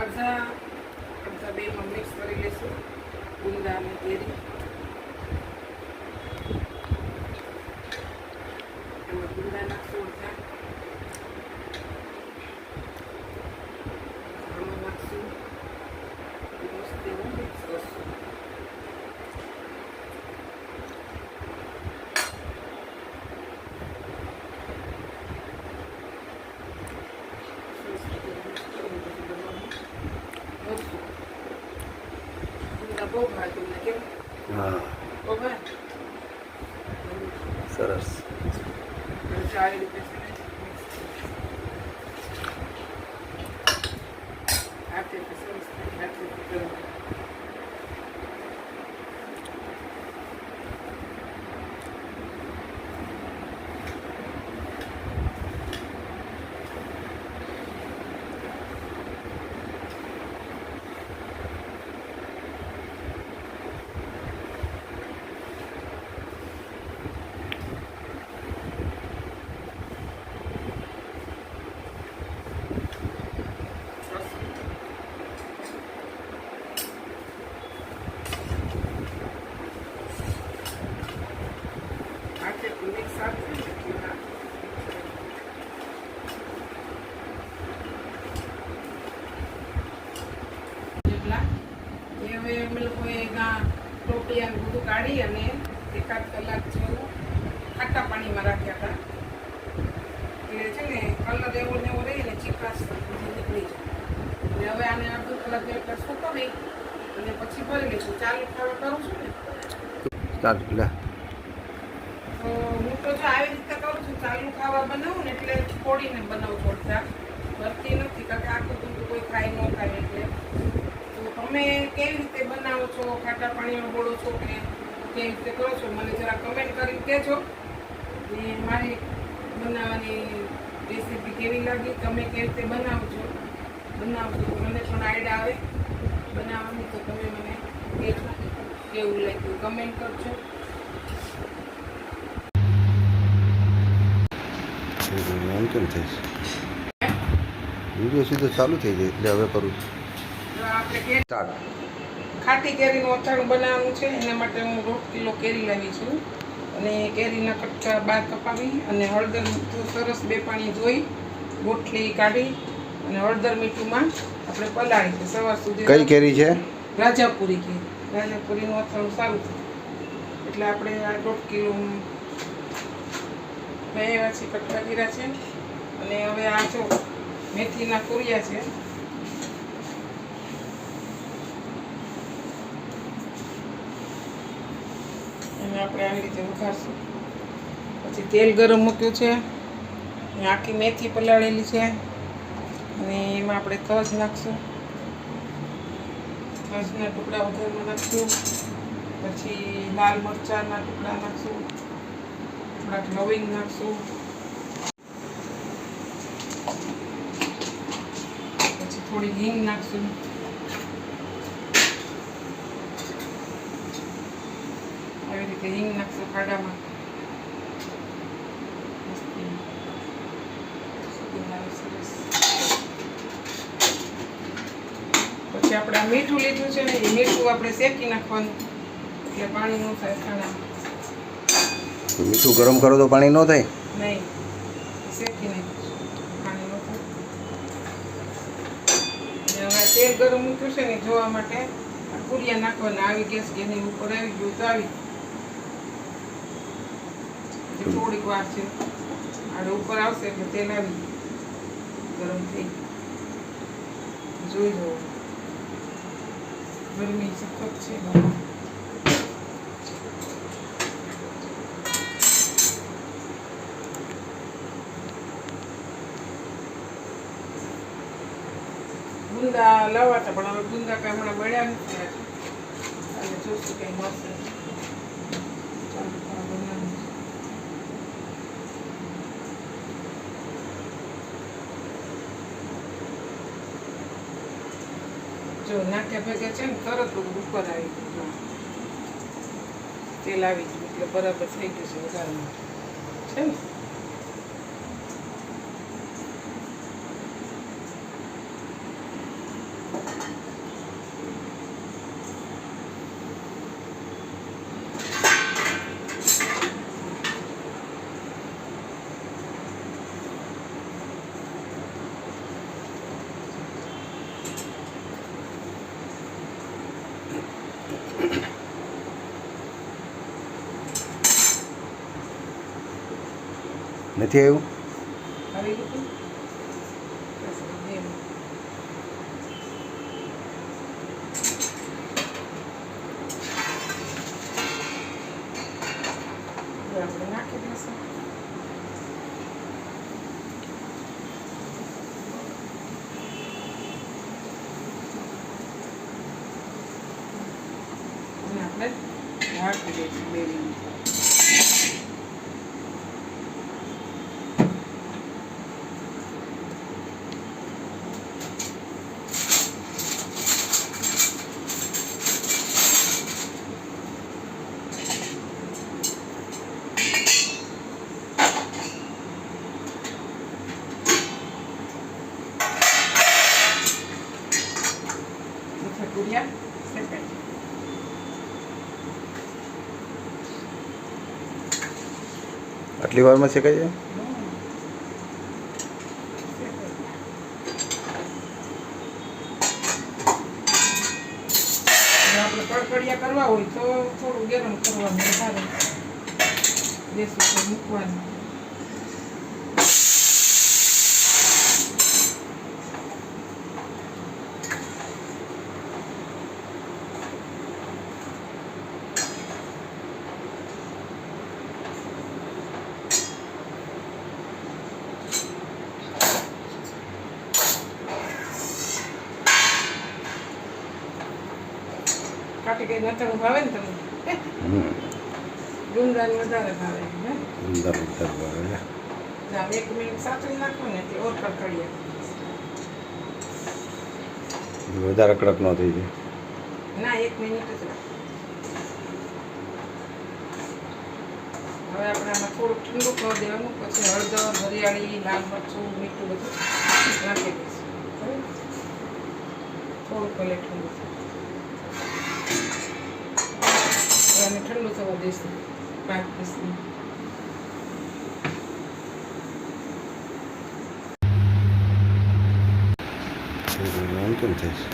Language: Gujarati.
અડધા અડધા બેમાં મિક્સ કરી લઈશું ગુંદા અને કેરી. એમાં ગુંદા નાખશું અડધા, આમાં નાખશું મસ્ત એવું મિક્સ કરશું. બહુ ભાવે તમને કેમ? હા બહુ ભાવે સરસ. આવી રીતે છે ને હાથે સરસ હાથે કરવું. મિક્સ આપી શકીએ. એટલા એ હવે અમે લોકોએ ટોપિયા બધું કાઢી અને એકાદ કલાક જેવું ખાટા પાણીમાં રાખ્યા હતા. એટલે છે ને કલર એવો ને એવો રહી ને ચીકાશ નીકળી જાય. અને હવે આને અડધો કલાક જેટલા સુકવી અને પછી ભરી લઈશું. ચાલુ ખાવા કરું છું ને તો હું તો જો આવી રીતે કરું છું. ચાલુ ખાવા બનાવું ને એટલે છોડીને બનાવું થોડતા ભરતી નથી, કારણ કે આખું દૂધ કોઈ ખાઈ ન ખાય. એટલે તો તમે કેવી રીતે બનાવો છો? ખાટા પાણીમાં બોલો છો કે કેવી રીતે કરો છો? મને જરા કમેન્ટ કરીને કહેજો. ને મારી બનાવવાની રેસીપી કેવી લાગી, તમે કેવી રીતે બનાવજો મને પણ આઈડિયા આવે બનાવવાની. તો તમે મને કહેજો કેવું લાગ્યું, કમેન્ટ કરજો. એમ કેમ થઈ વિડીયો સીધો ચાલુ થઈ જાય એટલે હવે કરું છું. ખાટી કેરીનું અથાણું બનાવવાનું છે. એના માટે હું 1.5 કિલો કેરી લાવી છું અને કેરીના કટકા 12 કપાવી અને હળદર મીઠું સરસ 2 પાણી ધોઈ ગોઠલી કાઢી અને હળદર મીઠુંમાં આપણે પલાળી છે સવાર સુધી. કઈ કેરી છે? રાજાપુરી કેરી. રાજાપુરીનું અથાણું સારું છે એટલે આપણે આ 1.5 કિલો મેં એવા છે કટકા જીરા છે. અને હવે આ જો મેથીના કુરિયા છે. એને આપણે આવી રીતે વઘારશું. પછી તેલ ગરમ મૂક્યું છે, આખી મેથી પલાળેલી છે અને એમાં આપણે તજ નાખશું. તજના ટુકડા વઘારમાં નાખશું. પછી લાલ મરચાંના ટુકડા નાખશું, થોડાક લવિંગ નાખશું. પછી થોડી હિંગ નાખશું. આવી રીતે હિંગ નાખશું ખાડામાં. પછી આપણે આ મીઠું લીધું છે ને એ મીઠું આપણે શેકી નાખવાનું એટલે પાણી ન થાય ખાડામાં. મીઠું ગરમ કરો તો પાણી ન થાય? નહીં, શેકી નાખીશું, પાણી ન થાય. હવે તેલ ગરમ મૂક્યું છે ને જોવા માટે આ કુરિયા નાખવાના. આવી ગેસ એની ઉપર આવી ગયું તો આવી થોડીક વાર છે. આડે ઉપર આવશે એટલે તેલ આવી ગરમ થઈ જોઈ જવું. ગરમી સખત છે. ગુંદા લાવવાતા પણ હવે ગુંદા કઈ હમણાં બળ્યા નથી. અને જોશું કઈ મળશે. જો નાખ્યા ભેગા છે ને તરત ઉપર આવી ગયું, તેલ આવી ગયું એટલે બરાબર થઈ ગયું છે વઘારમાં છે ને. નથી આવ્યું? આવી ગયું બસ હવે એમ. હવે આપણે નાખી દઈશું. અને આપણે ઢાંકી દઈશું 2 મિનિટ. ભટુરિયા શેકાય છે. આટલી વારમાં શેકાઈ જાય? આપણે કડકડિયા કરવા હોય તો થોડું ગરમ કરવાનું વધારે ગેસ ઉપર મૂકવાનું. કાટી કઈ નતરું ભાવે ને તમને? ગુંદાને વધારે ભાવે હે? અંદર અંદર બરાબર. ના 1 મિનિટ સાચવી નાખો ને એટલે ઓર કડકડિયા. વધારે કડક ન થઈ જાય. ના 1 મિનિટ જ રાખ. હવે આપણે આમાં થોડુંક ઠંડુ કરી દેવાનું, પછી હળદર, વરિયાળી, લાલ મરચું, મીઠું બધું નાખી દઈશું. બરાબર? થોડુંક ભલે ઠંડુ થાય. હવે આને ઠંડુ થવા દઈશું 5-10 મિનિટ. આમ કેમ થાય છે?